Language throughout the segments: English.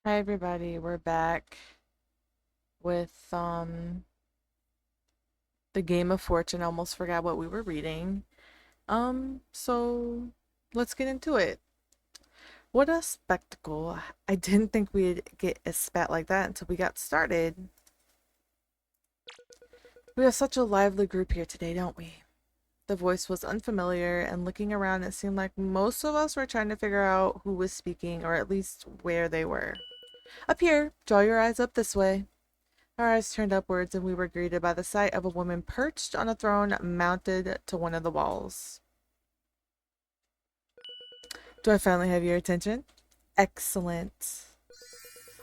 Hi everybody, we're back with the Game of Fortune. I almost forgot what we were reading. So let's get into it. What a spectacle. I didn't think we'd get a spat like that until we got started. We have such a lively group here today, don't we? The voice was unfamiliar, and looking around, it seemed like most of us were trying to figure out who was speaking, or at least where they were. Up here, draw your eyes up this way. Our eyes turned upwards, and we were greeted by the sight of a woman perched on a throne mounted to one of the walls. Do I finally have your attention? Excellent.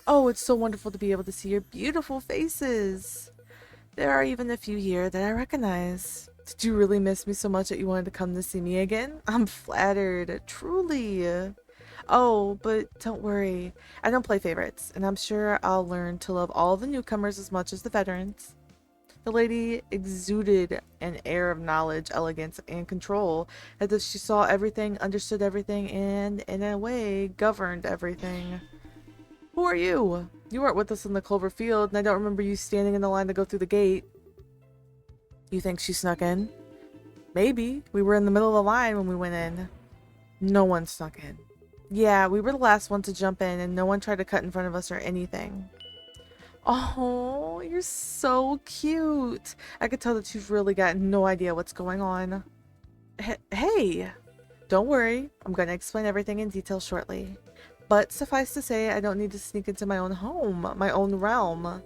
Oh, it's so wonderful to be able to see your beautiful faces. There are even a few here that I recognize. Did you really miss me so much that you wanted to come to see me again? I'm flattered, truly. Oh, but don't worry. I don't play favorites, and I'm sure I'll learn to love all the newcomers as much as the veterans. The lady exuded an air of knowledge, elegance, and control, as if she saw everything, understood everything, and, in a way, governed everything. Who are you? You weren't with us in the Clover Field, and I don't remember you standing in the line to go through the gate. You think she snuck in? Maybe. We were in the middle of the line when we went in. No one snuck in. Yeah, we were the last one to jump in, and no one tried to cut in front of us or anything. Oh, you're so cute. I could tell that you've really got no idea what's going on. Hey, don't worry. I'm going to explain everything in detail shortly. But suffice to say, I don't need to sneak into my own home, my own realm.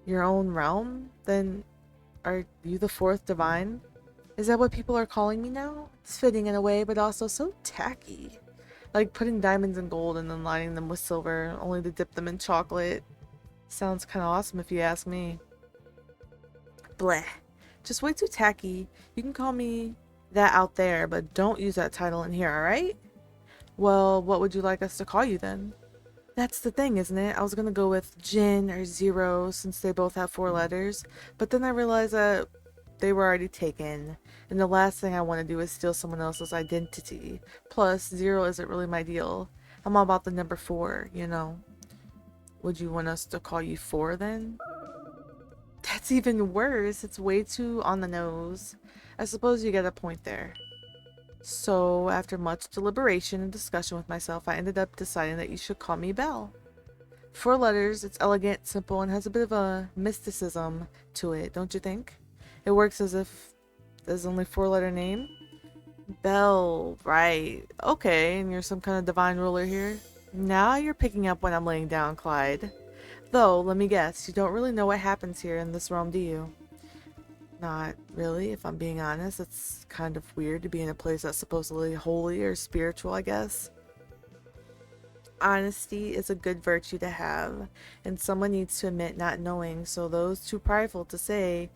Your own realm? Then are you the fourth divine? Is that what people are calling me now? It's fitting in a way, but also so tacky. Like putting diamonds in gold and then lining them with silver, only to dip them in chocolate. Sounds kind of awesome if you ask me. Bleh. Just way too tacky. You can call me that out there, but don't use that title in here, alright? Well, what would you like us to call you then? That's the thing, isn't it? I was gonna go with Jin or Zero since they both have four letters, but then I realized that they were already taken, and the last thing I want to do is steal someone else's identity. Plus, Zero isn't really my deal. I'm all about the number four, you know. Would you want us to call you four then? That's even worse. It's way too on the nose. I suppose you get a point there. So, after much deliberation and discussion with myself, I ended up deciding that you should call me Belle. Four letters, it's elegant, simple, and has a bit of a mysticism to it, don't you think? It works as if there's only four-letter name. Belle, right. Okay, and you're some kind of divine ruler here? Now you're picking up what I'm laying down, Clyde. Though, let me guess, you don't really know what happens here in this realm, do you? Not really, if I'm being honest. It's kind of weird to be in a place that's supposedly holy or spiritual, I guess. Honesty is a good virtue to have, and someone needs to admit not knowing, so those too prideful to say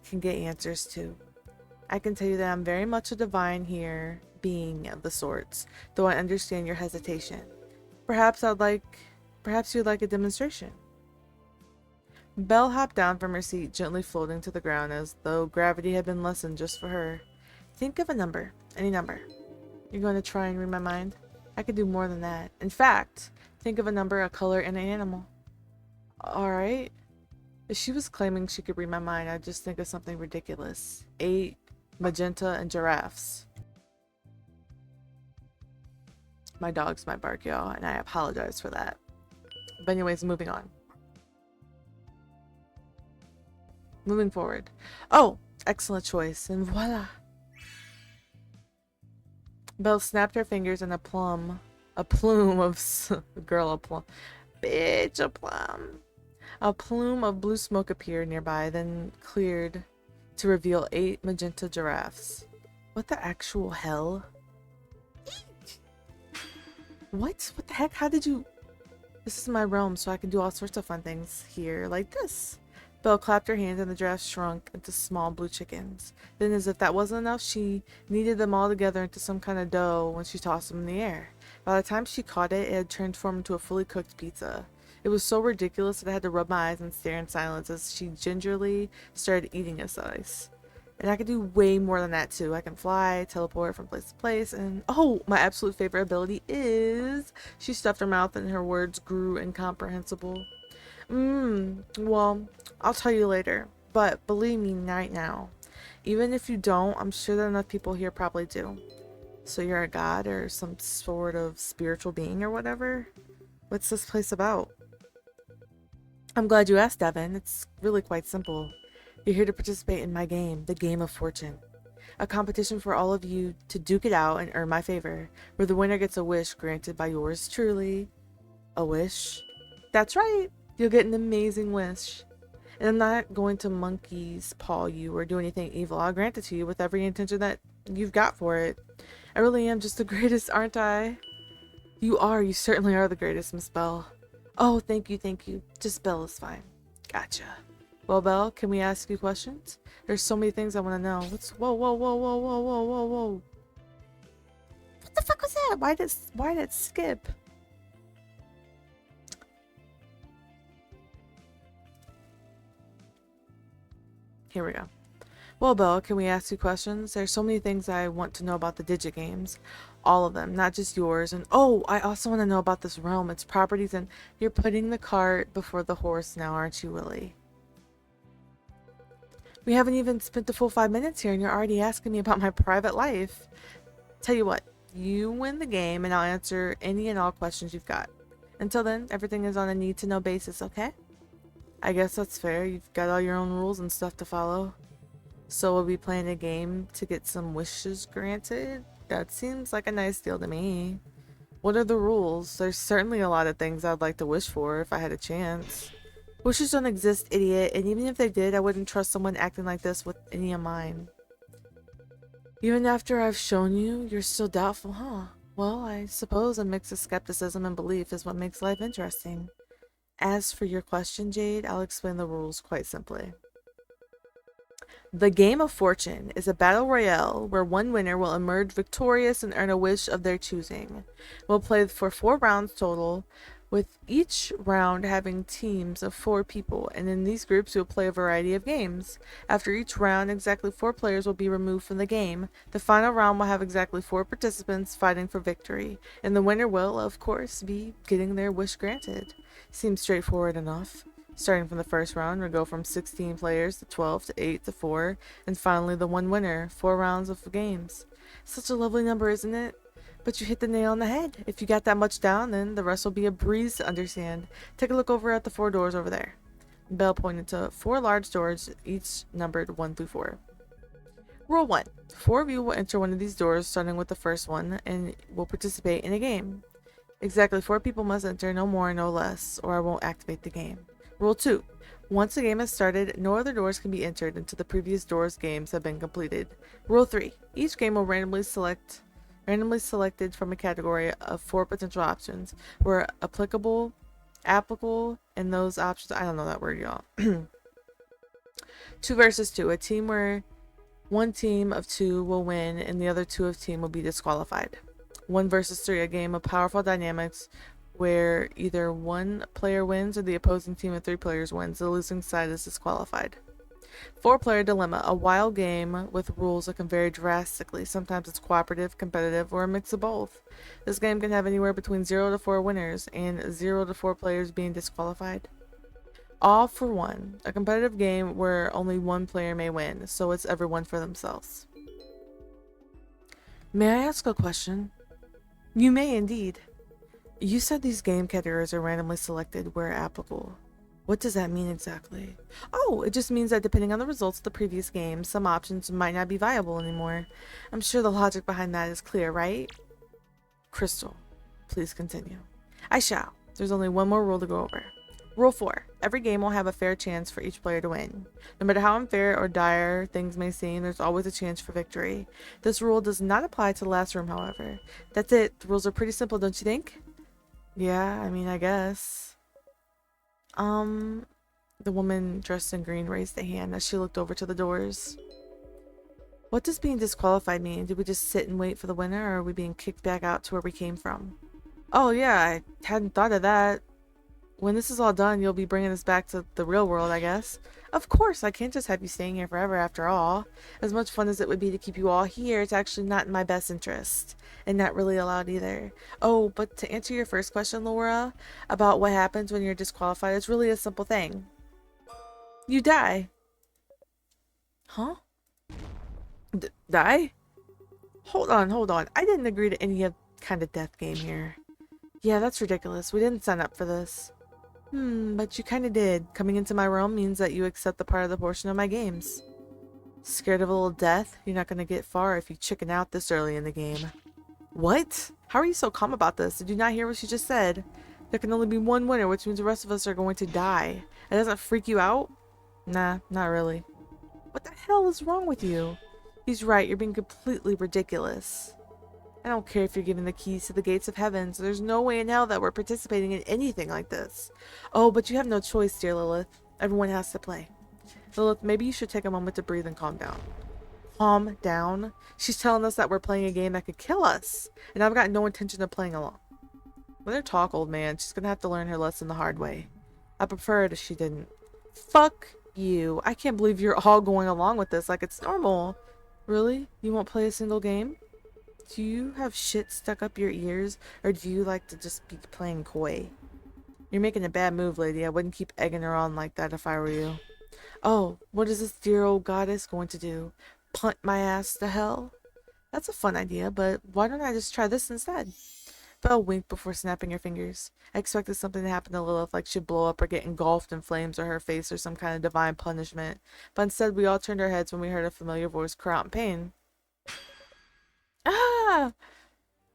can get answers too. I can tell you that I'm very much a divine here, being of the sorts, though I understand your hesitation. Perhaps perhaps you'd like a demonstration. Belle hopped down from her seat, gently floating to the ground as though gravity had been lessened just for her. Think of a number. Any number. You're going to try and read my mind? I could do more than that. In fact, think of a number, a color, and an animal. Alright. If she was claiming she could read my mind, I'd just think of something ridiculous. 8, magenta, and giraffes. My dogs might bark, y'all, and I apologize for that. But anyways, moving on. Moving forward. Oh, excellent choice. And voila. Belle snapped her fingers and a plume of, girl, a plum, bitch, a plum. A plume of blue smoke appeared nearby, then cleared to reveal 8 magenta giraffes. What the actual hell? What? What the heck? How did you... This is my realm, so I can do all sorts of fun things here, like this. Belle clapped her hands and the giraffes shrunk into small blue chickens. Then, as if that wasn't enough, she kneaded them all together into some kind of dough when she tossed them in the air. By the time she caught it, it had transformed into a fully cooked pizza. It was so ridiculous that I had to rub my eyes and stare in silence as she gingerly started eating a slice. And I can do way more than that too. I can fly, teleport from place to place, and oh, my absolute favorite ability is she stuffed her mouth and her words grew incomprehensible. Well, I'll tell you later. But believe me right now, even if you don't, I'm sure that enough people here probably do. So you're a god or some sort of spiritual being or whatever? What's this place about? I'm glad you asked, Devin. It's really quite simple. You're here to participate in my game, the Game of Fortune. A competition for all of you to duke it out and earn my favor, where the winner gets a wish granted by yours truly. A wish? That's right! You'll get an amazing wish. And I'm not going to monkey's paw you or do anything evil. I'll grant it to you with every intention that you've got for it. I really am just the greatest, aren't I? You are. You certainly are the greatest, Miss Belle. Oh, thank you, thank you. Just Belle is fine. Gotcha. Well, Belle, can we ask you questions? There's so many things I want to know. Whoa, whoa, whoa, whoa, whoa, whoa, whoa, whoa. What the fuck was that? Why did it skip? Here we go. Well, Belle, can we ask you questions? There's so many things I want to know about the Digit games. All of them, not just yours. And oh, I also want to know about this realm, its properties, and you're putting the cart before the horse now, aren't you, Willie? We haven't even spent the full 5 minutes here and you're already asking me about my private life. Tell you what, you win the game and I'll answer any and all questions you've got. Until then, everything is on a need-to-know basis, okay? I guess that's fair. You've got all your own rules and stuff to follow. So we'll be playing a game to get some wishes granted? That seems like a nice deal to me. What are the rules? There's certainly a lot of things I'd like to wish for if I had a chance. Wishes don't exist, idiot, and even if they did, I wouldn't trust someone acting like this with any of mine. Even after I've shown you, you're still doubtful, huh? Well, I suppose a mix of skepticism and belief is what makes life interesting. As for your question, Jade, I'll explain the rules quite simply. The Game of Fortune is a battle royale where one winner will emerge victorious and earn a wish of their choosing. We'll play for 4 rounds total, with each round having teams of 4 people, and in these groups you'll play a variety of games. After each round, exactly 4 players will be removed from the game. The final round will have exactly 4 participants fighting for victory, and the winner will, of course, be getting their wish granted. Seems straightforward enough. Starting from the first round, we'll go from 16 players to 12 to 8 to 4, and finally the one winner, 4 rounds of games. Such a lovely number, isn't it? But you hit the nail on the head. If you got that much down, then the rest will be a breeze to understand. Take a look over at the 4 doors over there. Belle pointed to 4 large doors, each numbered 1 through 4. Rule 1. 4 of you will enter one of these doors, starting with the first one, and will participate in a game. Exactly 4 people must enter, no more, no less, or I won't activate the game. Rule 2. Once the game has started, no other doors can be entered until the previous doors games have been completed. Rule 3. Each game will randomly selected from a category of 4 potential options, where applicable, and those options, I don't know that word, y'all. 2 versus 2, a team where one team of 2 will win and the other 2 of team will be disqualified. 1 versus 3, a game of powerful dynamics where either one player wins or the opposing team of 3 players wins. The losing side is disqualified. 4-player dilemma, a wild game with rules that can vary drastically. Sometimes it's cooperative, competitive, or a mix of both. This game can have anywhere between 0 to 4 winners and 0 to 4 players being disqualified. All for one, a competitive game where only one player may win, so it's everyone for themselves. May I ask a question? You may indeed. You said these game categories are randomly selected where applicable. What does that mean exactly? Oh, it just means that depending on the results of the previous game, some options might not be viable anymore. I'm sure the logic behind that is clear, right? Crystal, please continue. I shall. There's only one more rule to go over. Rule 4. Every game will have a fair chance for each player to win. No matter how unfair or dire things may seem, there's always a chance for victory. This rule does not apply to the last room, however. That's it. The rules are pretty simple, don't you think? Yeah, I mean, I guess. The woman dressed in green raised a hand as she looked over to the doors. What does being disqualified mean? Did we just sit and wait for the winner, or are we being kicked back out to where we came from? Oh yeah, I hadn't thought of that. When this is all done, you'll be bringing us back to the real world, I guess. Of course, I can't just have you staying here forever after all. As much fun as it would be to keep you all here, it's actually not in my best interest. And not really allowed either. Oh, but to answer your first question, Laura, about what happens when you're disqualified, it's really a simple thing. You die. Huh? Die? Hold on. I didn't agree to any kind of death game here. Yeah, that's ridiculous. We didn't sign up for this. But you kinda did. Coming into my realm means that you accept the part of the portion of my games. Scared of a little death? You're not gonna get far if you chicken out this early in the game. What? How are you so calm about this? Did you not hear what she just said? There can only be one winner, which means the rest of us are going to die. It doesn't freak you out? Nah, not really. What the hell is wrong with you? He's right, you're being completely ridiculous. I don't care if you're given the keys to the gates of heaven, so there's no way in hell that we're participating in anything like this. Oh, but you have no choice, dear Lilith. Everyone has to play. Lilith, maybe you should take a moment to breathe and calm down. Calm down? She's telling us that we're playing a game that could kill us, and I've got no intention of playing along. Let her talk, old man. She's gonna have to learn her lesson the hard way. I prefer it if she didn't. Fuck you. I can't believe you're all going along with this like it's normal. Really? You won't play a single game? Do you have shit stuck up your ears, or do you like to just be playing coy? You're making a bad move, lady. I wouldn't keep egging her on like that if I were you. Oh, what is this dear old goddess going to do? Punt my ass to hell? That's a fun idea, but why don't I just try this instead? Belle winked before snapping her fingers. I expected something to happen to Lilith, like she'd blow up or get engulfed in flames or her face or some kind of divine punishment. But instead, we all turned our heads when we heard a familiar voice cry out in pain. Ah!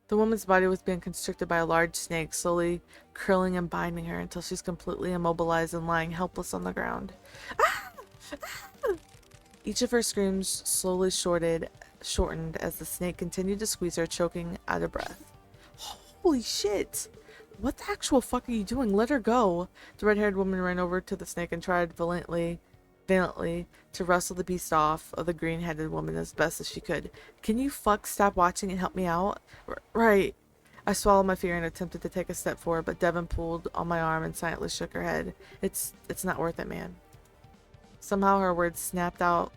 The woman's body was being constricted by a large snake, slowly curling and binding her until she's completely immobilized and lying helpless on the ground. Ah! Ah! Each of her screams slowly shortened as the snake continued to squeeze her, choking out of breath. Holy shit! What the actual fuck are you doing? Let her go! The red-haired woman ran over to the snake and tried valiantly to wrestle the beast off of the green-headed woman as best as she could. Can you stop watching and help me out? Right. I swallowed my fear and attempted to take a step forward, but Devin pulled on my arm and silently shook her head. It's not worth it, man. Somehow her words snapped out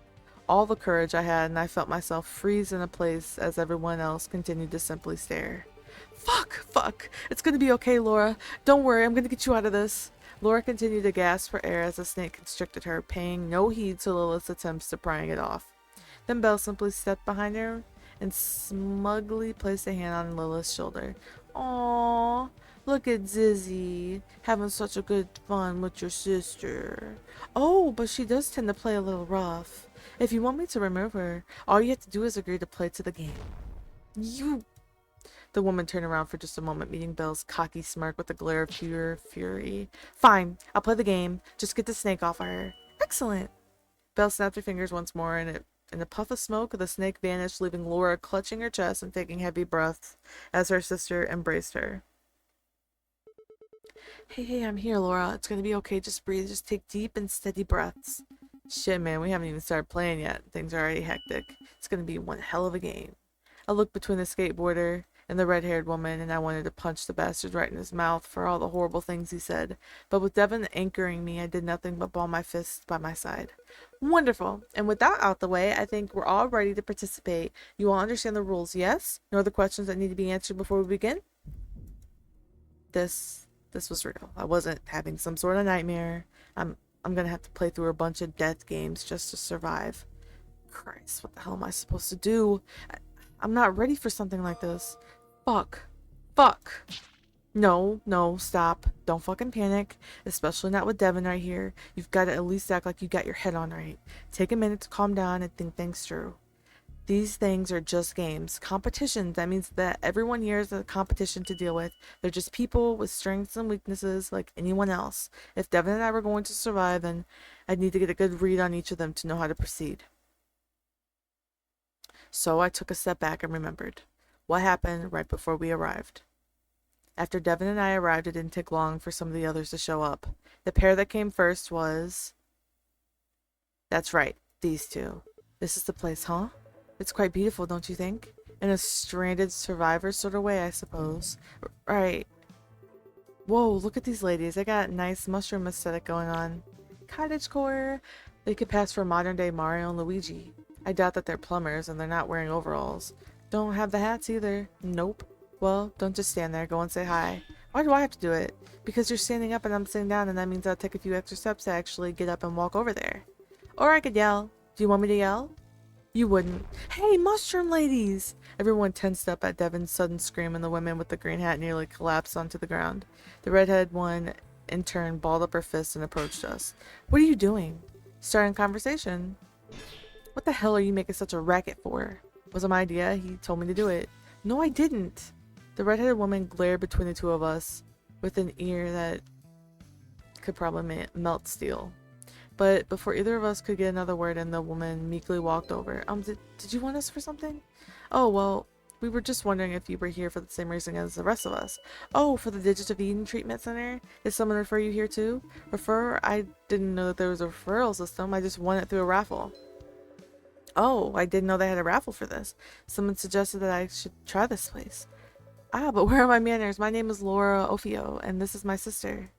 all the courage I had, and I felt myself freeze in a place as everyone else continued to simply stare. Fuck. It's gonna be okay, Laura. Don't worry, I'm gonna get you out of this. Laura continued to gasp for air as the snake constricted her, paying no heed to Lilith's attempts to prying it off. Then Belle simply stepped behind her and smugly placed a hand on Lilith's shoulder. Aww, look at Zizzy, having such a good fun with your sister. Oh, but she does tend to play a little rough. If you want me to remove her, all you have to do is agree to play to the game. You... The woman turned around for just a moment, meeting Belle's cocky smirk with a glare of pure fury. Fine, I'll play the game. Just get the snake off of her. Excellent. Belle snapped her fingers once more, and in a puff of smoke, the snake vanished, leaving Laura clutching her chest and taking heavy breaths as her sister embraced her. Hey, I'm here, Laura. It's gonna be okay. Just breathe. Just take deep and steady breaths. Shit, man, we haven't even started playing yet. Things are already hectic. It's gonna be one hell of a game. I looked between the skateboarder and the red-haired woman, and I wanted to punch the bastard right in his mouth for all the horrible things he said. But with Devin anchoring me, I did nothing but ball my fists by my side. Wonderful. And with that out the way, I think we're all ready to participate. You all understand the rules, yes? No other questions that need to be answered before we begin? This was real. I wasn't having some sort of nightmare. I'm gonna have to play through a bunch of death games just to survive. Christ, what the hell am I supposed to do? I'm not ready for something like this. Fuck. No, stop. Don't fucking panic. Especially not with Devin right here. You've got to at least act like you got your head on right. Take a minute to calm down and think things through. These things are just games. Competitions, that means that everyone here is a competition to deal with. They're just people with strengths and weaknesses like anyone else. If Devin and I were going to survive, then I'd need to get a good read on each of them to know how to proceed. So I took a step back and remembered what happened right before we arrived. After Devin and I arrived, it didn't take long for some of the others to show up. The pair that came first was... That's right, these two. This is the place, huh? It's quite beautiful, don't you think? In a stranded survivor sort of way, I suppose. Right. Whoa, look at these ladies. They got a nice mushroom aesthetic going on. Cottagecore. They could pass for modern day Mario and Luigi. I doubt that they're plumbers and they're not wearing overalls. Don't have the hats either. Nope. Well, don't just stand there. Go and say hi. Why do I have to do it? Because you're standing up and I'm sitting down, and that means I'll take a few extra steps to actually get up and walk over there. Or I could yell. Do you want me to yell? You wouldn't. Hey, mushroom ladies! Everyone tensed up at Devin's sudden scream, and the woman with the green hat nearly collapsed onto the ground. The redhead one, in turn, balled up her fist and approached us. What are you doing? Starting conversation. What the hell are you making such a racket for? Was it my idea? He told me to do it. No, I didn't. The redheaded woman glared between the two of us with an ear that could probably melt steel. But before either of us could get another word in, the woman meekly walked over. Did you want us for something? Oh, well, we were just wondering if you were here for the same reason as the rest of us. Oh, for the Digits of Eden Treatment Center? Did someone refer you here too? Refer? I didn't know that there was a referral system. I just won it through a raffle. Oh, I didn't know they had a raffle for this. Someone suggested that I should try this place. Ah, but where are my manners? My name is Laura Ophio, and this is my sister,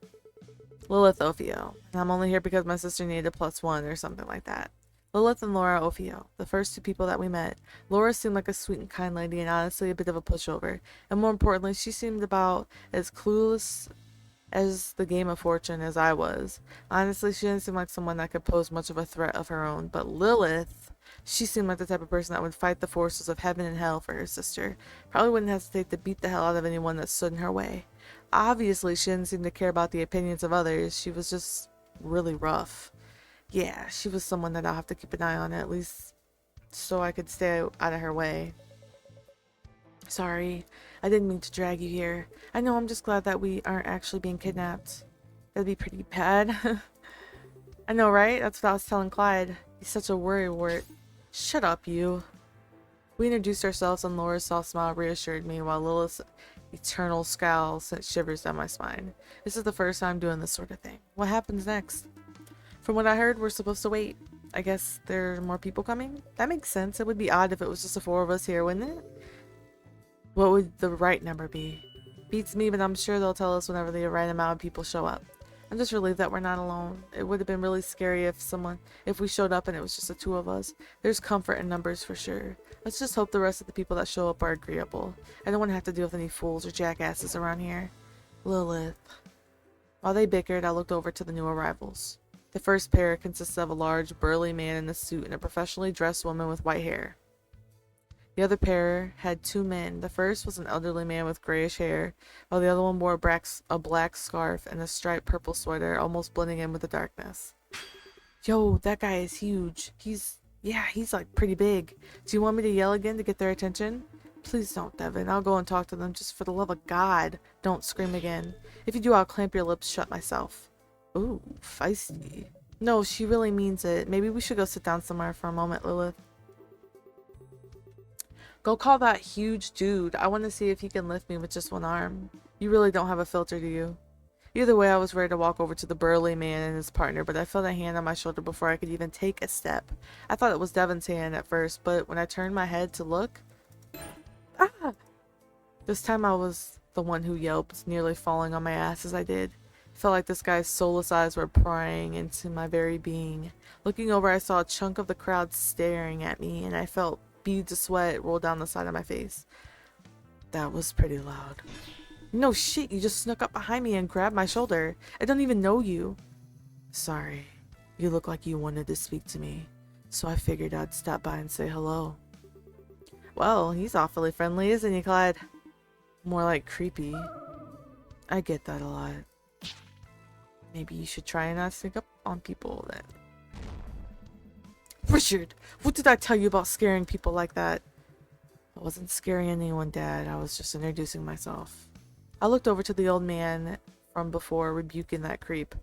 Lilith Ophio. And I'm only here because my sister needed a +1 or something like that. Lilith and Laura Ophio, the first two people that we met. Laura seemed like a sweet and kind lady, and honestly a bit of a pushover. And more importantly, she seemed about as clueless as the game of fortune as I was. Honestly, she didn't seem like someone that could pose much of a threat of her own. But Lilith, she seemed like the type of person that would fight the forces of heaven and hell for her sister. Probably wouldn't hesitate to beat the hell out of anyone that stood in her way. Obviously, she didn't seem to care about the opinions of others. She was just really rough. Yeah, she was someone that I'll have to keep an eye on, at least so I could stay out of her way. Sorry, I didn't mean to drag you here. I know, I'm just glad that we aren't actually being kidnapped. That'd be pretty bad. I know, right? That's what I was telling Clyde. He's such a worrywart. Shut up, you. We introduced ourselves, and Laura's soft smile reassured me, while Lilith's eternal scowl sent shivers down my spine. This is the first time doing this sort of thing. What happens next? From what I heard, we're supposed to wait. I guess there are more people coming? That makes sense. It would be odd if it was just the 4 of us here, wouldn't it? What would the right number be? Beats me, but I'm sure they'll tell us whenever the right amount of people show up. I'm just relieved that we're not alone. It would have been really scary if we showed up and it was just the 2 of us. There's comfort in numbers for sure. Let's just hope the rest of the people that show up are agreeable. I don't want to have to deal with any fools or jackasses around here. Lilith. While they bickered, I looked over to the new arrivals. The first pair consisted of a large, burly man in a suit and a professionally dressed woman with white hair. The other pair had 2 men. The first was an elderly man with grayish hair, while the other one wore a black scarf and a striped purple sweater, almost blending in with the darkness. Yo, that guy is huge. He's like pretty big. Do you want me to yell again to get their attention? Please don't, Devin. I'll go and talk to them. Just for the love of God, don't scream again. If you do, I'll clamp your lips shut myself. Ooh, feisty. No, she really means it. Maybe we should go sit down somewhere for a moment, Lilith. Go call that huge dude. I want to see if he can lift me with just one arm. You really don't have a filter, do you? Either way, I was ready to walk over to the burly man and his partner, but I felt a hand on my shoulder before I could even take a step. I thought it was Devin's hand at first, but when I turned my head to look... Ah! This time I was the one who yelped, nearly falling on my ass as I did. It felt like this guy's soulless eyes were prying into my very being. Looking over, I saw a chunk of the crowd staring at me, and I felt beads of sweat roll down the side of my face. That was pretty loud. No shit, you just snuck up behind me and grabbed my shoulder. I don't even know you. Sorry. You look like you wanted to speak to me, so I figured I'd stop by and say hello. Well, he's awfully friendly, isn't he, Clyde? More like creepy. I get that a lot. Maybe you should try and not sneak up on people then. Richard, what did I tell you about scaring people like that? I wasn't scaring anyone, Dad. I was just introducing myself. I looked over to the old man from before, rebuking that creep.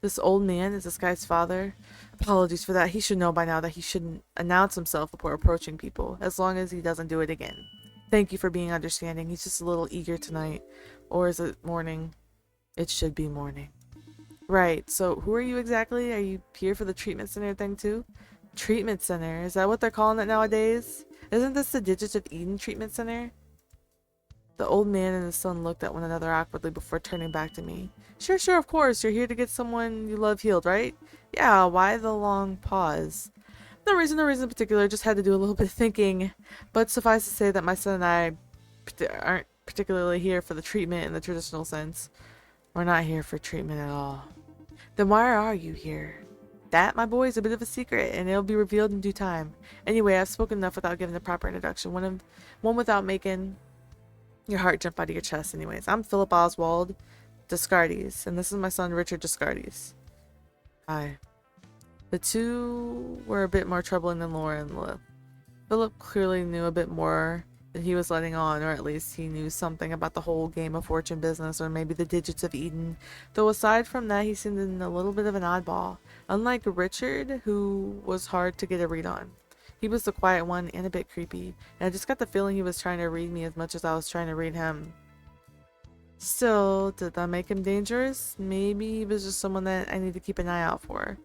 This old man is this guy's father? Apologies for that. He should know by now that he shouldn't announce himself before approaching people, as long as he doesn't do it again. Thank you for being understanding. He's just a little eager tonight. Or is it morning? It should be morning. Right, so who are you exactly? Are you here for the treatment center thing too? Treatment center? Is that what they're calling it nowadays? Isn't this the Digits of Eden treatment center? The old man and his son looked at one another awkwardly before turning back to me. Sure, sure, of course. You're here to get someone you love healed, right? Yeah, why the long pause? No reason in particular. Just had to do a little bit of thinking. But suffice to say that my son and I aren't particularly here for the treatment in the traditional sense. We're not here for treatment at all. Then why are you here? That, my boy, is a bit of a secret, and it'll be revealed in due time. Anyway, I've spoken enough without giving a proper introduction. One without making your heart jump out of your chest. Anyways, I'm Philip Oswald Descartes, and this is my son Richard Descartes. Hi. The two were a bit more troubling than Laura and Lilith. Philip clearly knew a bit more than he was letting on, or at least he knew something about the whole Game of Fortune business, or maybe the digits of Eden. Though aside from that, he seemed a little bit of an oddball. Unlike Richard, who was hard to get a read on. He was the quiet one and a bit creepy, and I just got the feeling he was trying to read me as much as I was trying to read him. Still, did that make him dangerous? Maybe he was just someone that I need to keep an eye out for.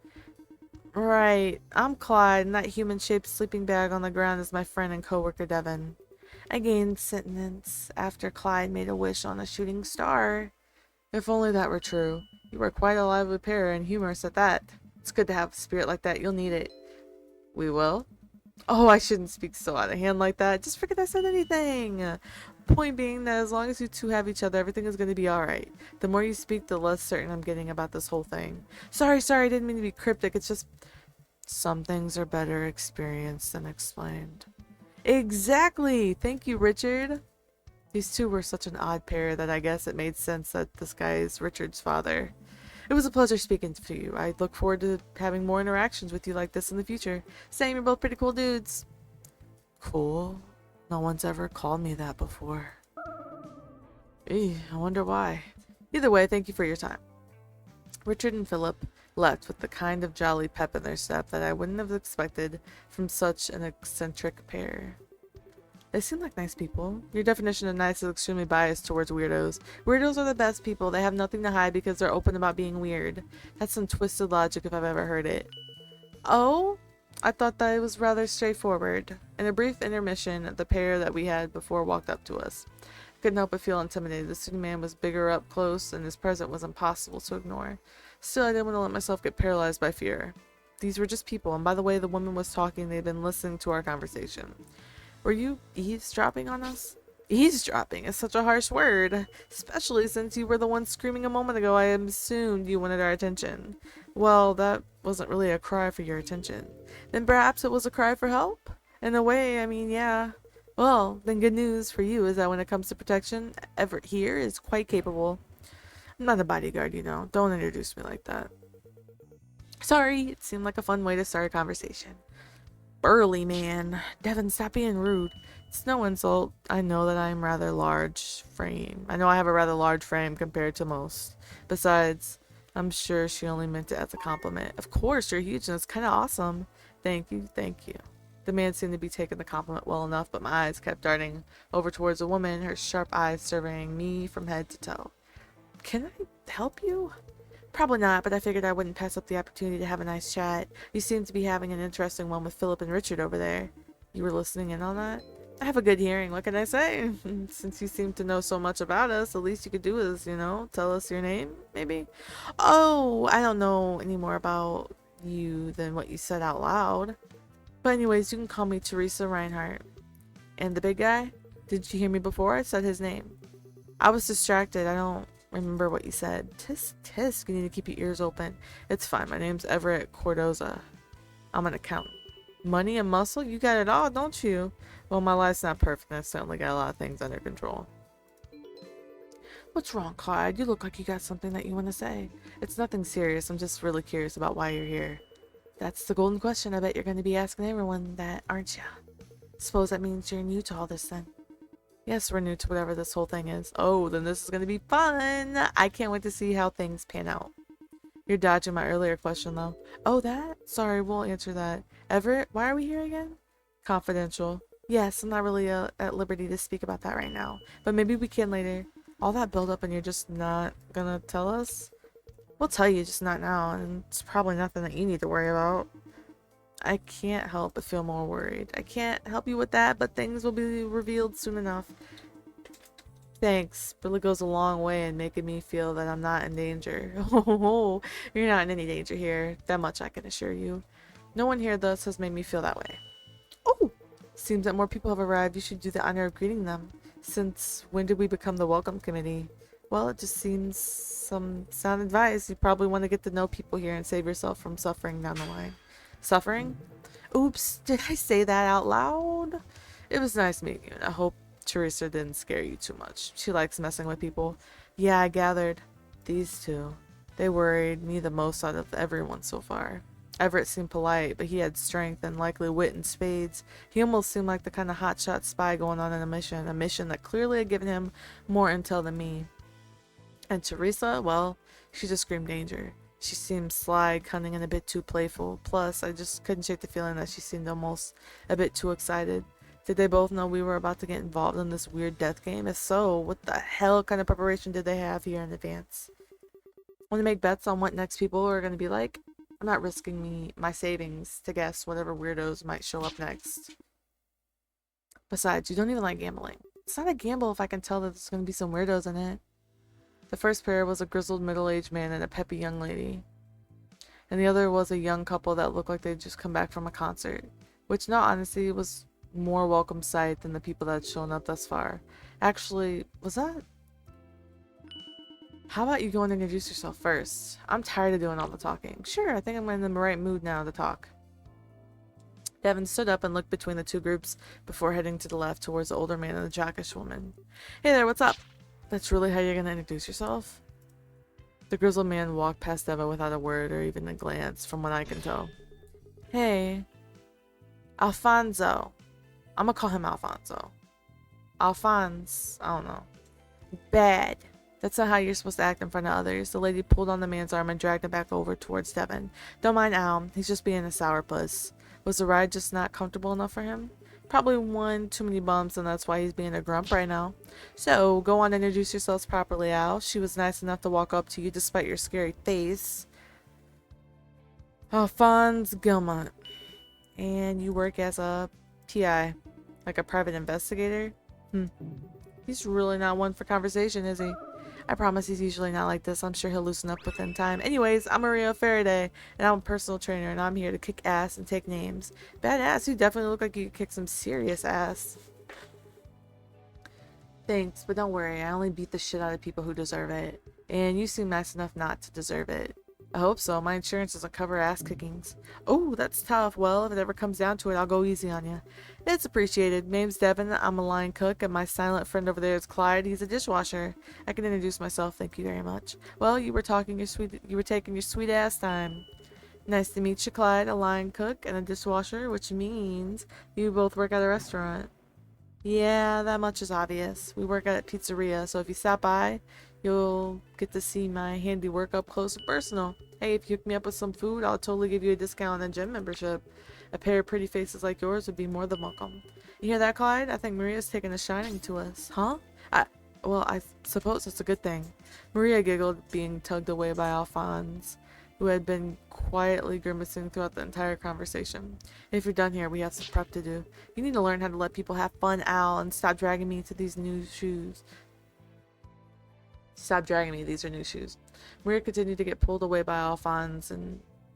Right, I'm Clyde, and that human-shaped sleeping bag on the ground is my friend and coworker Devin. I gained sentence after Clyde made a wish on a shooting star. If only that were true. You were quite a lively pair, and humorous at that. It's good to have a spirit like that, you'll need it. We will? Oh, I shouldn't speak so out of hand like that. Just forget I said anything. Point being that as long as you two have each other, everything is going to be alright. The more you speak, the less certain I'm getting about this whole thing. Sorry, I didn't mean to be cryptic. It's just some things are better experienced than explained. Exactly! Thank you, Richard. These two were such an odd pair that I guess it made sense that this guy is Richard's father. It was a pleasure speaking to you. I look forward to having more interactions with you like this in the future. Same, you're both pretty cool dudes. Cool? No one's ever called me that before. I wonder why. Either way, thank you for your time. Richard and Philip left with the kind of jolly pep in their step that I wouldn't have expected from such an eccentric pair. They seem like nice people. Your definition of nice is extremely biased towards weirdos. Weirdos are the best people. They have nothing to hide because they're open about being weird. That's some twisted logic if I've ever heard it. Oh? I thought that it was rather straightforward. In a brief intermission, the pair that we had before walked up to us. Couldn't help but feel intimidated. The student man was bigger up close, and his presence was impossible to ignore. Still, I didn't want to let myself get paralyzed by fear. These were just people, and by the way the woman was talking, they'd been listening to our conversation. Were you eavesdropping on us? Eavesdropping is such a harsh word, especially since you were the one screaming a moment ago. I assumed you wanted our attention. Well, that wasn't really a cry for your attention. Then perhaps it was a cry for help? In a way, I mean, yeah. Well, then good news for you is that when it comes to protection, Everett here is quite capable. I'm not a bodyguard, you know. Don't introduce me like that. Sorry, it seemed like a fun way to start a conversation. Burly man. Devin, stop being rude. It's no insult. I know that I am rather large frame. I know I have a rather large frame compared to most. Besides, I'm sure she only meant it as a compliment. Of course, you're huge and it's kind of awesome. Thank you, thank you. The man seemed to be taking the compliment well enough, but my eyes kept darting over towards the woman, her sharp eyes surveying me from head to toe. Can I help you? Probably not, but I figured I wouldn't pass up the opportunity to have a nice chat. You seem to be having an interesting one with Philip and Richard over there. You were listening in on that? I have a good hearing, what can I say? Since you seem to know so much about us, the least you could do is, tell us your name, maybe? Oh, I don't know any more about you than what you said out loud. But anyways, you can call me Teresa Reinhardt. And the big guy? Did you hear me before? I said his name. I was distracted. I don't remember what you said. Tisk, tisk. You need to keep your ears open. It's fine. My name's Everett Cordoza. I'm an accountant. Money and muscle? You got it all, don't you? Well, my life's not perfect. I've certainly got a lot of things under control. What's wrong, Clyde? You look like you got something that you want to say. It's nothing serious. I'm just really curious about why you're here. That's the golden question I bet you're going to be asking everyone that, aren't you? Suppose that means you're new to all this then. Yes, we're new to whatever this whole thing is. Oh, then this is going to be fun. I can't wait to see how things pan out. You're dodging my earlier question, though. Oh, that? Sorry, we'll answer that. Everett, why are we here again? Confidential. Yes, I'm not really at liberty to speak about that right now. But maybe we can later. All that build-up and you're just not gonna tell us? We'll tell you, just not now, and it's probably nothing that you need to worry about. I can't help but feel more worried. I can't help you with that, but things will be revealed soon enough. Thanks. Really goes a long way in making me feel that I'm not in danger. Oh, you're not in any danger here. That much I can assure you. No one here thus has made me feel that way. Oh! Seems that more people have arrived. You should do the honor of greeting them. Since when did we become the welcome committee? Well, it just seems some sound advice. You probably want to get to know people here and save yourself from suffering down the line. Suffering? Oops, did I say that out loud? It was nice meeting you, and I hope Teresa didn't scare you too much. She likes messing with people. Yeah, I gathered. These two. They worried me the most out of everyone so far. Everett seemed polite, but he had strength and likely wit in spades. He almost seemed like the kind of hotshot spy going on a mission that clearly had given him more intel than me. And Teresa, well, she just screamed danger. She seemed sly, cunning, and a bit too playful. Plus, I just couldn't shake the feeling that she seemed almost a bit too excited. Did they both know we were about to get involved in this weird death game? If so, what the hell kind of preparation did they have here in advance? Want to make bets on what next people are going to be like? I'm not risking my savings to guess whatever weirdos might show up next. Besides, you don't even like gambling. It's not a gamble if I can tell that there's going to be some weirdos in it. The first pair was a grizzled middle-aged man and a peppy young lady. And the other was a young couple that looked like they'd just come back from a concert. Which, in all honesty, was more welcome sight than the people that had shown up thus far. Actually, was that? How about you go and introduce yourself first? I'm tired of doing all the talking. Sure, I think I'm in the right mood now to talk. Devin stood up and looked between the two groups before heading to the left towards the older man and the jockish woman. Hey there, what's up? That's really how you're gonna introduce yourself? The grizzled man walked past Deva without a word or even a glance, from what I can tell. Hey. Alfonso. I'm gonna call him Alfonso. Alphonse. I don't know. Bad. That's not how you're supposed to act in front of others. The lady pulled on the man's arm and dragged him back over towards Devin. Don't mind Al. He's just being a sourpuss. Was the ride just not comfortable enough for him? Probably one too many bumps, and that's why he's being a grump right now. So, go on and introduce yourselves properly, Al. She was nice enough to walk up to you despite your scary face. Alphonse Gilmont. And you work as a PI. Like a private investigator? He's really not one for conversation, is he? I promise he's usually not like this. I'm sure he'll loosen up within time. Anyways, I'm Maria Faraday, and I'm a personal trainer, and I'm here to kick ass and take names. Badass, you definitely look like you could kick some serious ass. Thanks, but don't worry. I only beat the shit out of people who deserve it. And you seem nice enough not to deserve it. I hope so. My insurance doesn't cover ass kickings. Oh, that's tough. Well, if it ever comes down to it, I'll go easy on you. It's appreciated. Name's Devin. I'm a line cook, and my silent friend over there is Clyde. He's a dishwasher. I can introduce myself. Thank you very much. Well, you were taking your sweet ass time. Nice to meet you, Clyde. A line cook and a dishwasher, which means you both work at a restaurant. Yeah, that much is obvious. We work at a pizzeria, so if you stop by, you'll get to see my handiwork up close and personal. Hey, if you hook me up with some food, I'll totally give you a discount on a gym membership. A pair of pretty faces like yours would be more than welcome. You hear that, Clyde? I think Maria's taking a shining to us. Huh? Well, I suppose it's a good thing. Maria giggled, being tugged away by Alphonse, who had been quietly grimacing throughout the entire conversation. If you're done here, we have some prep to do. You need to learn how to let people have fun, Al, and stop dragging me to these new shoes. Stop dragging me, these are new shoes. Maria continued to get pulled away by Alphonse,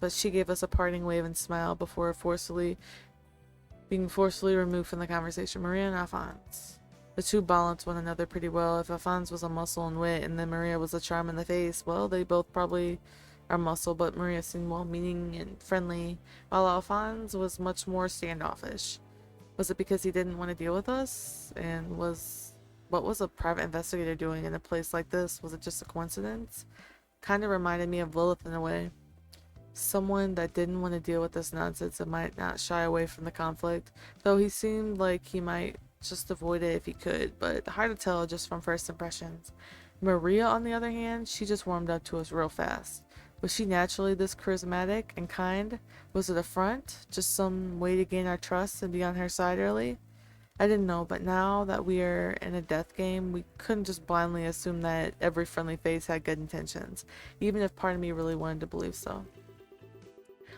but she gave us a parting wave and smile before being forcefully removed from the conversation. Maria and Alphonse. The two balanced one another pretty well. If Alphonse was a muscle and wit, and then Maria was a charm in the face, well, they both probably are muscle, but Maria seemed well-meaning and friendly, while Alphonse was much more standoffish. Was it because he didn't want to deal with us? And what was a private investigator doing in a place like this? Was it just a coincidence? Kind of reminded me of Lilith in a way. Someone that didn't want to deal with this nonsense and might not shy away from the conflict, though he seemed like he might just avoid it if he could, but hard to tell just from first impressions. Maria, on the other hand, she just warmed up to us real fast. Was she naturally this charismatic and kind? Was it a front? Just some way to gain our trust and be on her side early? I didn't know, but now that we are in a death game, we couldn't just blindly assume that every friendly face had good intentions, even if part of me really wanted to believe so.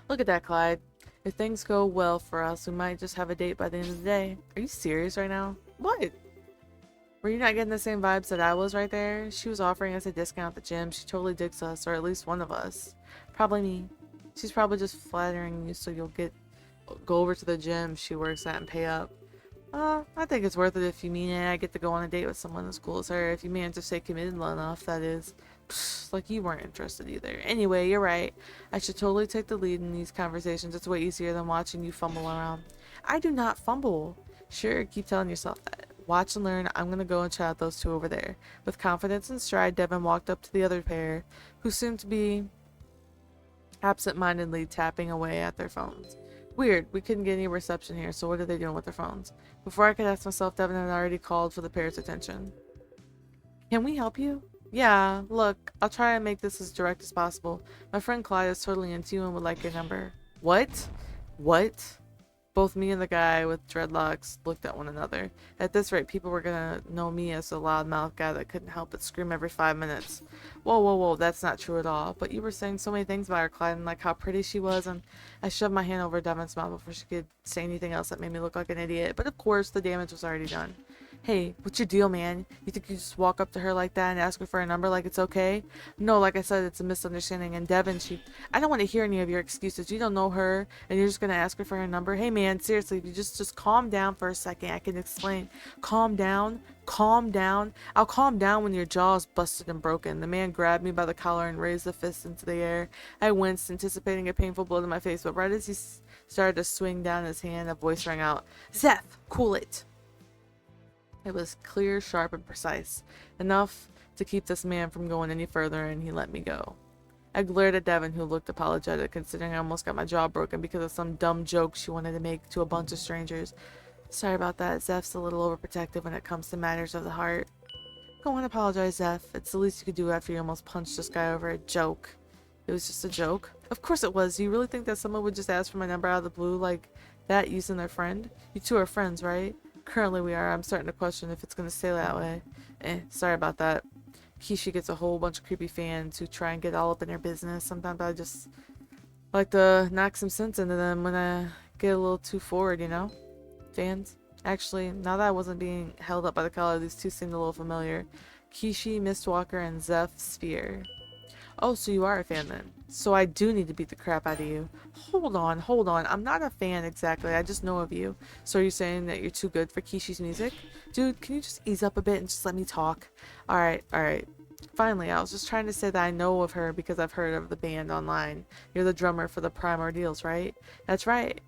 Look at that, Clyde. If things go well for us, we might just have a date by the end of the day. Are you serious right now? What? Were you not getting the same vibes that I was right there? She was offering us a discount at the gym. She totally digs us, or at least one of us. Probably me. She's probably just flattering you so you'll go over to the gym she works at and pay up. I think it's worth it if you mean it. I get to go on a date with someone as cool as her. If you manage to stay committed enough, that is. Psst, like you weren't interested either. Anyway, you're right. I should totally take the lead in these conversations. It's way easier than watching you fumble around. I do not fumble. Sure, keep telling yourself that. Watch and learn. I'm gonna go and chat those two over there. With confidence and stride, Devin walked up to the other pair, who seemed to be absent-mindedly tapping away at their phones. Weird, we couldn't get any reception here, so what are they doing with their phones? Before I could ask myself, Devin had already called for the pair's attention. Can we help you? Yeah, look, I'll try and make this as direct as possible. My friend Clyde is totally into you and would like your number. What? What? Both me and the guy with dreadlocks looked at one another. At this rate, people were gonna know me as the loudmouth guy that couldn't help but scream every 5 minutes. Whoa, whoa, whoa, that's not true at all. But you were saying so many things about her, Clyde, and like how pretty she was, and I shoved my hand over Devin's mouth before she could say anything else that made me look like an idiot. But of course, the damage was already done. Hey, what's your deal, man? You think you just walk up to her like that and ask her for a number like it's okay? No, like I said, it's a misunderstanding. And Devin, I don't want to hear any of your excuses. You don't know her, and you're just gonna ask her for her number? Hey, man, seriously, if you just calm down for a second, I can explain. Calm down. Calm down. I'll calm down when your jaw is busted and broken. The man grabbed me by the collar and raised the fist into the air. I winced, anticipating a painful blow to my face, but right as he started to swing down his hand, a voice rang out. Zeph, cool it. It was clear, sharp, and precise. Enough to keep this man from going any further, and he let me go. I glared at Devin, who looked apologetic, considering I almost got my jaw broken because of some dumb joke she wanted to make to a bunch of strangers. Sorry about that. Zeph's a little overprotective when it comes to matters of the heart. Go on, apologize, Zeph. It's the least you could do after you almost punched this guy over a joke. It was just a joke? Of course it was. Do you really think that someone would just ask for my number out of the blue like that using their friend? You two are friends, right? Currently we are. I'm starting to question if it's going to stay that way. Sorry about that. Kishi gets a whole bunch of creepy fans who try and get all up in her business. Sometimes I just like to knock some sense into them when I get a little too forward, you know? Fans? Actually, now that I wasn't being held up by the collar, these two seemed a little familiar. Kishi, Mistwalker, and Zeph Sphere. Oh, so you are a fan then. So I do need to beat the crap out of you. Hold on, hold on. I'm not a fan exactly. I just know of you. So are you saying that you're too good for Kishi's music? Dude, can you just ease up a bit and just let me talk? Alright, alright. Finally, I was just trying to say that I know of her because I've heard of the band online. You're the drummer for the Primordials, right? That's right.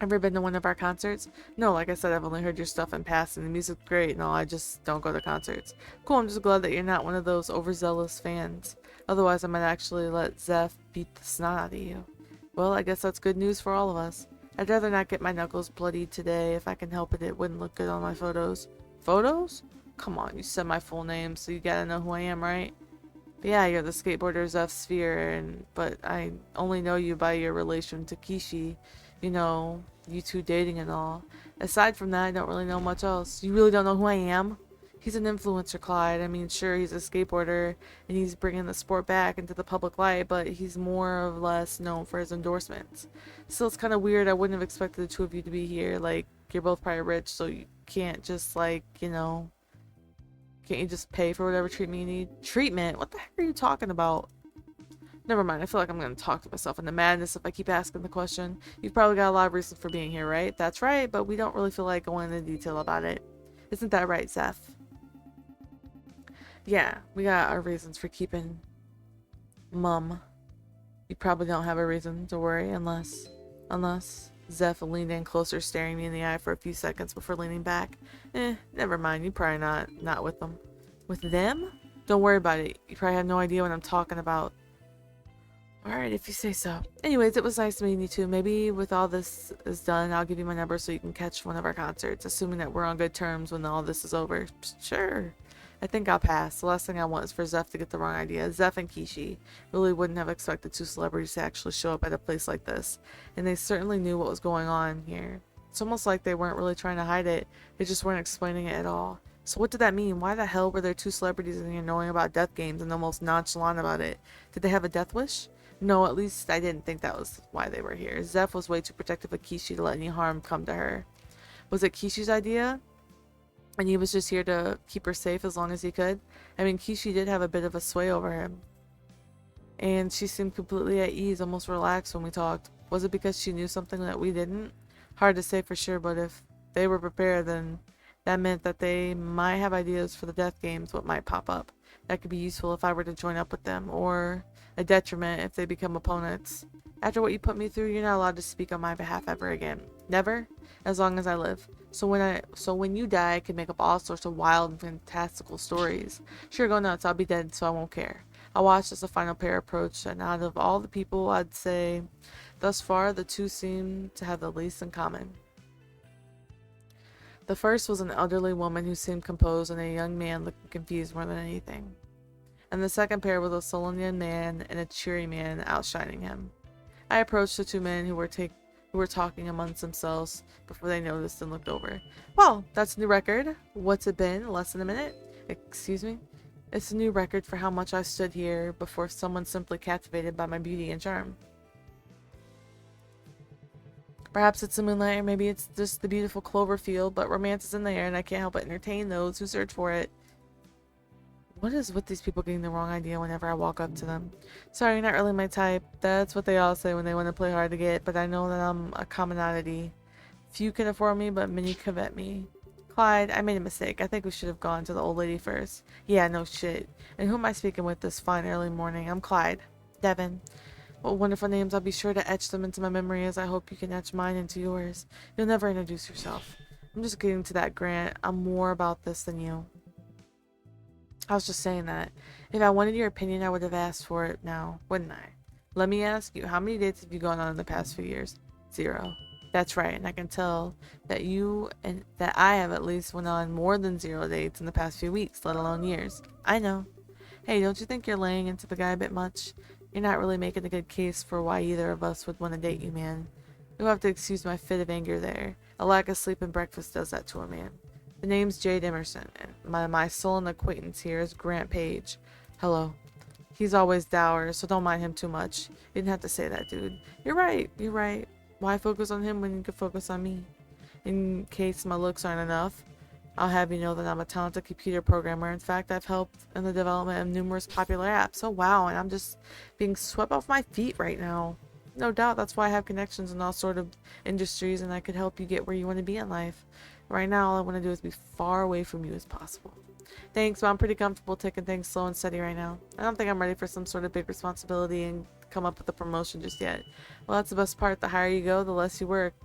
Ever been to one of our concerts? No, like I said, I've only heard your stuff in passing. The music's great and all, I just don't go to concerts. Cool, I'm just glad that you're not one of those overzealous fans. Otherwise, I might actually let Zeph beat the snot out of you. Well, I guess that's good news for all of us. I'd rather not get my knuckles bloodied today. If I can help it, it wouldn't look good on my photos. Photos? Come on, you said my full name, so you gotta know who I am, right? But yeah, you're the skateboarder Zeph Sphere, but I only know you by your relation to Kishi. You know, you two dating and all. Aside from that, I don't really know much else. You really don't know who I am? He's an influencer, Clyde. I mean, sure, he's a skateboarder, and he's bringing the sport back into the public light, but he's more or less known for his endorsements. Still, it's kind of weird. I wouldn't have expected the two of you to be here. Like, you're both probably rich, so you can't just, like, you know... Can't you just pay for whatever treatment you need? Treatment? What the heck are you talking about? Never mind, I feel like I'm going to talk to myself into madness if I keep asking the question. You've probably got a lot of reasons for being here, right? That's right, but we don't really feel like going into detail about it. Isn't that right, Zeph? Yeah, we got our reasons for keeping Mum. You probably don't have a reason to worry unless Zeph leaned in closer, staring me in the eye for a few seconds before leaning back. Never mind, you probably not with them. With them? Don't worry about it. You probably have no idea what I'm talking about. Alright, if you say so. Anyways, it was nice meeting you two. Maybe with all this is done, I'll give you my number so you can catch one of our concerts, assuming that we're on good terms when all this is over. Sure. I think I'll pass. The last thing I want is for Zeph to get the wrong idea. Zeph and Kishi really wouldn't have expected two celebrities to actually show up at a place like this. And they certainly knew what was going on here. It's almost like they weren't really trying to hide it. They just weren't explaining it at all. So what did that mean? Why the hell were there two celebrities in here knowing about death games and almost nonchalant about it? Did they have a death wish? No, at least I didn't think that was why they were here. Zeph was way too protective of Kishi to let any harm come to her. Was it Kishi's idea? and he was just here to keep her safe as long as he could. I mean, Kishi did have a bit of a sway over him, and she seemed completely at ease, almost relaxed when we talked. Was it because she knew something that we didn't? Hard to say for sure, but if they were prepared, then that meant that they might have ideas for the death games, what might pop up. That could be useful if I were to join up with them, or a detriment if they become opponents. After what you put me through, you're not allowed to speak on my behalf ever again. Never? As long as I live. So when you die, I can make up all sorts of wild and fantastical stories. Sure, go nuts. I'll be dead, so I won't care. I watched as the final pair approached, and out of all the people, I'd say, thus far, the two seem to have the least in common. The first was an elderly woman who seemed composed, and a young man looking confused more than anything. And the second pair was a Solonian man and a cheery man outshining him. I approached the two men who were talking amongst themselves before they noticed and looked over. Well, that's a new record. What's it been? Less than a minute? Excuse me? It's a new record for how much I stood here before someone simply captivated by my beauty and charm. Perhaps it's the moonlight, or maybe it's just the beautiful clover field, but romance is in the air and I can't help but entertain those who search for it. What is with these people getting the wrong idea whenever I walk up to them? Sorry, you're not really my type. That's what they all say when they want to play hard to get, but I know that I'm a commodity. Few can afford me, but many covet me. Clyde, I made a mistake. I think we should have gone to the old lady first. Yeah, no shit. And who am I speaking with this fine early morning? I'm Clyde. Devin. What wonderful names. I'll be sure to etch them into my memory, as I hope you can etch mine into yours. You'll never introduce yourself. I'm just getting to that, Grant. I'm more about this than you. I was just saying that. If I wanted your opinion, I would have asked for it now, wouldn't I? Let me ask you, how many dates have you gone on in the past few years? 0. That's right, and I can tell that that I have at least went on more than 0 dates in the past few weeks, let alone years. I know. Hey, don't you think you're laying into the guy a bit much? You're not really making a good case for why either of us would want to date you, man. You'll have to excuse my fit of anger there. A lack of sleep and breakfast does that to a man. The name's Jade Emerson, and my sullen acquaintance here is Grant Page. Hello. He's always dour, so don't mind him too much. You didn't have to say that, dude. You're right. Why focus on him when you could focus on me? In case my looks aren't enough, I'll have you know that I'm a talented computer programmer. In fact, I've helped in the development of numerous popular apps. Oh wow, and I'm just being swept off my feet right now. No doubt that's why I have connections in all sort of industries, and I could help you get where you want to be in life. Right now, all I want to do is be far away from you as possible. Thanks, but I'm pretty comfortable taking things slow and steady right now. I don't think I'm ready for some sort of big responsibility and come up with a promotion just yet. Well, that's the best part. The higher you go, the less you work.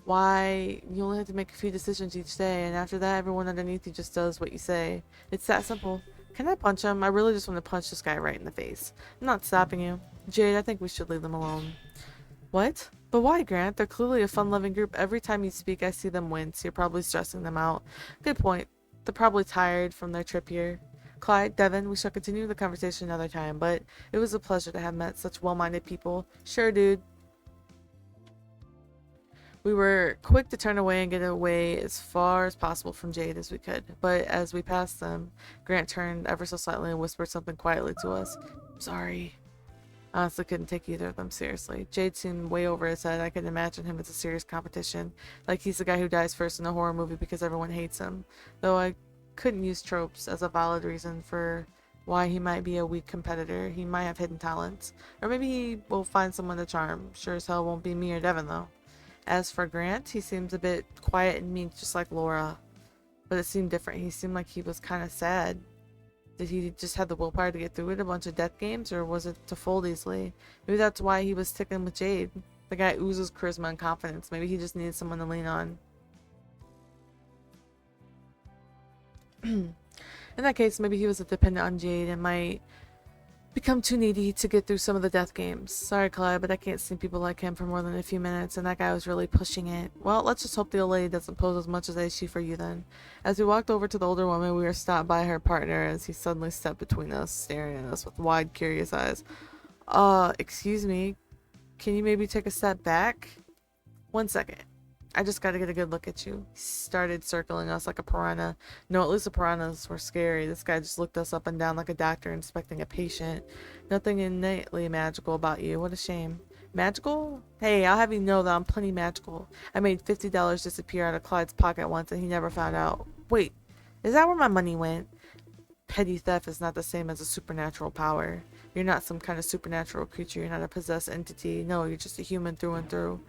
Why, you only have to make a few decisions each day, and after that, everyone underneath you just does what you say. It's that simple. Can I punch him? I really just want to punch this guy right in the face. I'm not stopping you. Jade, I think we should leave them alone. What? But why, Grant? They're clearly a fun-loving group. Every time you speak, I see them wince. You're probably stressing them out. Good point. They're probably tired from their trip here. Clyde, Devin, we shall continue the conversation another time, but it was a pleasure to have met such well-minded people. Sure, dude. We were quick to turn away and get away as far as possible from Jade as we could, but as we passed them, Grant turned ever so slightly and whispered something quietly to us. Sorry. I honestly couldn't take either of them seriously. Jade seemed way over his head. I couldn't imagine him as a serious competition, like he's the guy who dies first in a horror movie because everyone hates him. Though I couldn't use tropes as a valid reason for why he might be a weak competitor. He might have hidden talents. Or maybe he will find someone to charm. Sure as hell won't be me or Devin, though. As for Grant, he seems a bit quiet and meek, just like Laura. But it seemed different. He seemed like he was kind of sad. Did he just have the willpower to get through it, a bunch of death games, or was it to fold easily? Maybe that's why he was sticking with Jade. The guy oozes charisma and confidence. Maybe he just needed someone to lean on. In that case, maybe he was dependent on Jade and might become too needy to get through some of the death games. Sorry, Clyde, but I can't see people like him for more than a few minutes, and that guy was really pushing it. Well, let's just hope the old lady doesn't pose as much as an issue for you then. As we walked over to the older woman, we were stopped by her partner as he suddenly stepped between us, staring at us with wide, curious eyes. Excuse me. Can you maybe take a step back? 1 second. I just gotta get a good look at you. He started circling us like a piranha. No, at least the piranhas were scary. This guy just looked us up and down like a doctor inspecting a patient. Nothing innately magical about you. What a shame. Magical? Hey, I'll have you know that I'm plenty magical. I made $50 disappear out of Clyde's pocket once and he never found out. Wait, is that where my money went? Petty theft is not the same as a supernatural power. You're not some kind of supernatural creature. You're not a possessed entity. No, you're just a human through and through.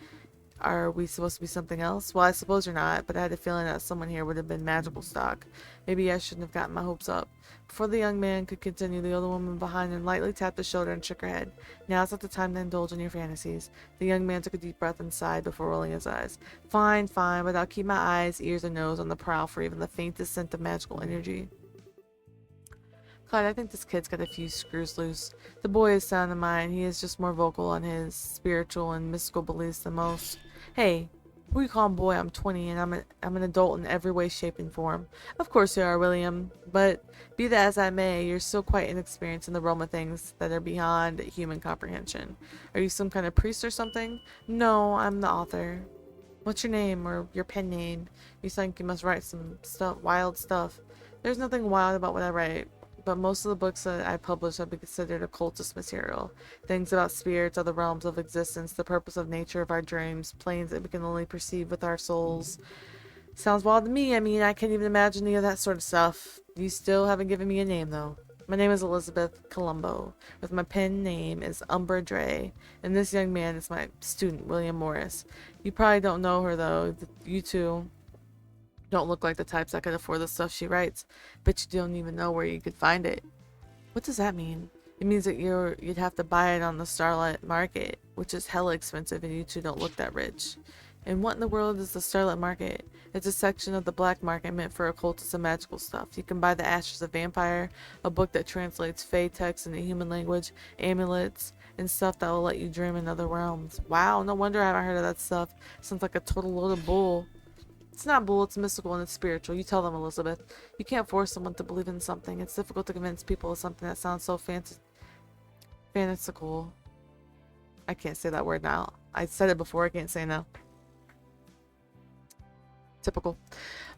Are we supposed to be something else? Well, I suppose you're not, but I had a feeling that someone here would have been magical stock. Maybe I shouldn't have gotten my hopes up. Before the young man could continue, the older woman behind him lightly tapped his shoulder and shook her head. Now's not the time to indulge in your fantasies. The young man took a deep breath and sighed before rolling his eyes. Fine, fine, but I'll keep my eyes, ears, and nose on the prowl for even the faintest scent of magical energy. Clyde, I think this kid's got a few screws loose. The boy is sound in mind. He is just more vocal on his spiritual and mystical beliefs than most. Hey, who you call him boy? I'm 20 and I'm an adult in every way, shape, and form. Of course you are, William. But be that as I may, you're still quite inexperienced in the realm of things that are beyond human comprehension. Are you some kind of priest or something? No, I'm the author. What's your name or your pen name? You think you must write some wild stuff. There's nothing wild about what I write. But most of the books that I publish have been considered occultist material. Things about spirits, other realms of existence, the purpose of nature of our dreams, planes that we can only perceive with our souls. Sounds wild to me. I mean, I can't even imagine any of that sort of stuff. You still haven't given me a name, though. My name is Elizabeth Colombo, with my pen name is Umbra Dre, and this young man is my student, William Morris. You probably don't know her, though. You two don't look like the types that could afford the stuff she writes, but you don't even know where you could find it. What does that mean? It means that you'd have to buy it on the Starlight Market, which is hella expensive and you two don't look that rich. And what in the world is the Starlight Market? It's a section of the black market meant for occultist and magical stuff. You can buy the Ashes of Vampire, a book that translates Fae text into human language, amulets, and stuff that will let you dream in other realms. Wow, no wonder I haven't heard of that stuff. Sounds like a total load of bull. It's not bull, it's mystical and it's spiritual. You tell them, Elizabeth. You can't force someone to believe in something. It's difficult to convince people of something that sounds so fantastical. I can't say that word now. I said it before, I can't say it now. Typical.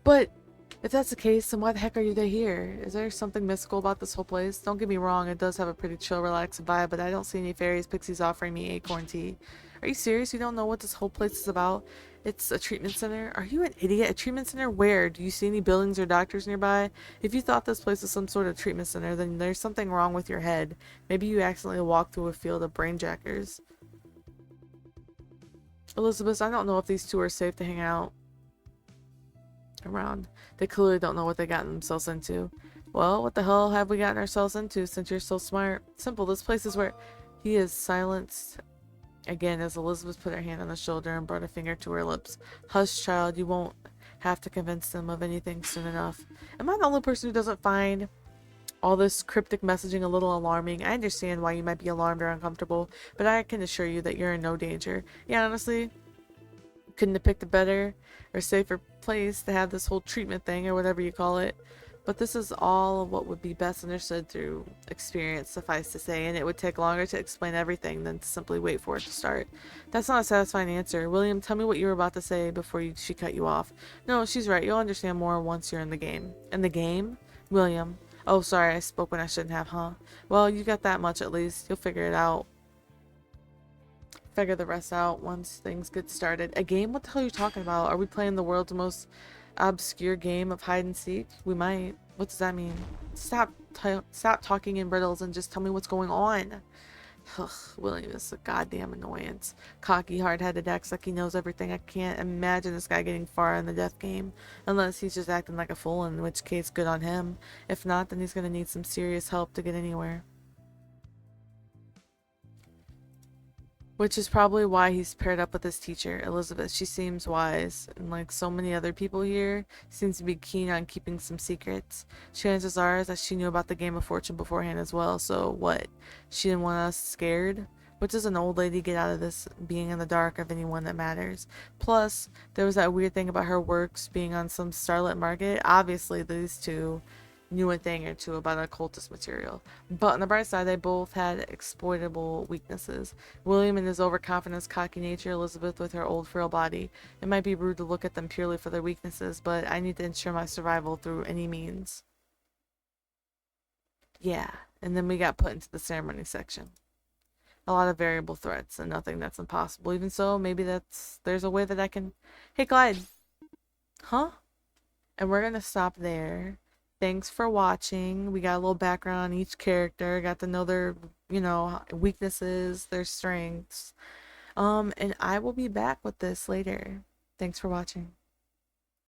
But if that's the case, then why the heck are you here? Is there something mystical about this whole place? Don't get me wrong, it does have a pretty chill, relaxed vibe, but I don't see any fairies, pixies offering me acorn tea. Are you serious? You don't know what this whole place is about? It's a treatment center? Are you an idiot? A treatment center? Where? Do you see any buildings or doctors nearby? If you thought this place was some sort of treatment center, then there's something wrong with your head. Maybe you accidentally walked through a field of brainjackers. Elizabeth, I don't know if these two are safe to hang out around. They clearly don't know what they got themselves into. Well, what the hell have we gotten ourselves into since you're so smart? Simple, this place is where... He is silenced again as Elizabeth put her hand on his shoulder and brought a finger to her lips. Hush, child, you won't have to convince them of anything soon enough. Am I the only person who doesn't find all this cryptic messaging a little alarming? I understand why you might be alarmed or uncomfortable, but I can assure you that you're in no danger. Yeah, honestly, couldn't have picked a better or safer place to have this whole treatment thing or whatever you call it. But this is all of what would be best understood through experience, suffice to say, and it would take longer to explain everything than to simply wait for it to start. That's not a satisfying answer. William, tell me what you were about to say before she cut you off. No, she's right. You'll understand more once you're in the game. In the game? William. Oh, sorry, I spoke when I shouldn't have, huh? Well, you got that much at least. You'll figure it out. Figure the rest out once things get started. A game? What the hell are you talking about? Are we playing the world's most obscure game of hide and seek? We might. What does that mean? Stop talking in riddles and just tell me what's going on. Ugh, William is a goddamn annoyance. Cocky, hard-headed, acts like he knows everything. I can't imagine this guy getting far in the death game. Unless he's just acting like a fool, in which case good on him. If not, then he's gonna need some serious help to get anywhere. Which is probably why he's paired up with his teacher, Elizabeth. She seems wise, and like so many other people here, seems to be keen on keeping some secrets. Chances are that she knew about the Game of Fortune beforehand as well, so what? She didn't want us scared? What does an old lady get out of this being in the dark of anyone that matters? Plus, there was that weird thing about her works being on some starlit market. Obviously, these two knew a thing or two about occultist material. But on the bright side, they both had exploitable weaknesses. William and his overconfident, cocky nature, Elizabeth with her old frail body. It might be rude to look at them purely for their weaknesses, but I need to ensure my survival through any means. Yeah, and then we got put into the ceremony section. A lot of variable threats and nothing that's impossible. Even so, maybe there's a way that I can... Hey, Clyde. Huh? And we're gonna stop there. Thanks for watching. We got a little background on each character, got to know their, weaknesses, their strengths. And I will be back with this later. Thanks for watching.